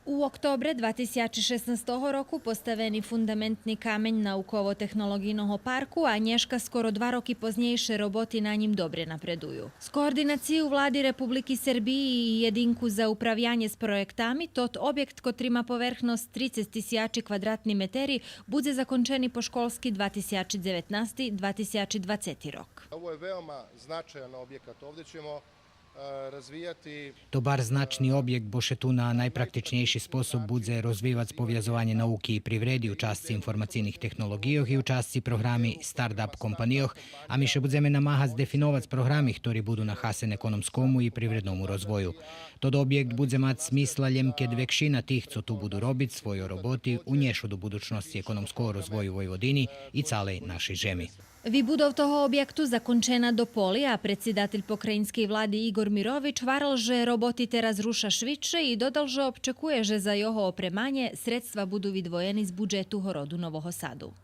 U oktobre 2016 roku postavený fundamentný kameň naukovo-technologijného parku a nješka skoro 2 roky poznejšie roboty na njim dobre napreduju. S koordinaciju Vladi Republiky Srbiji i jedinku za upravljanje s projektami, tot objekt kotri ima povrchnost 30.000 kvadratni meteri bude zakončeni po školski 2019-2020 rok. Ovo je veoma značajan objekat. Ovdje ćemo razvijati... To bar značný objekt boše tu na najpraktičnejší spôsob budze rozvíjať povjazovanje nauki i privredi u častci informacijnih tehnologijoh i u častci programi start-up kompanijoh, a mi še budzeme namahac definovac programi, ktorí budú nahasen ekonomskomu i privrednomu rozvoju. Tod objekt budze mať smisla ljemke dvekšina tih, co tu budu robit svoje roboti u nješu do budućnosti ekonomskog rozvoju Vojvodini i calej našej žemi. Vybudov toho objektu zakončena do poli, a predsjedatelj pokrajinskej vlady Igor Mirović varal, že roboti teraz ruša šviče i dodal, že očekuje, že za jeho opremanje sredstva budu vidvojeni z budžetu Horodu Novoho Sadu.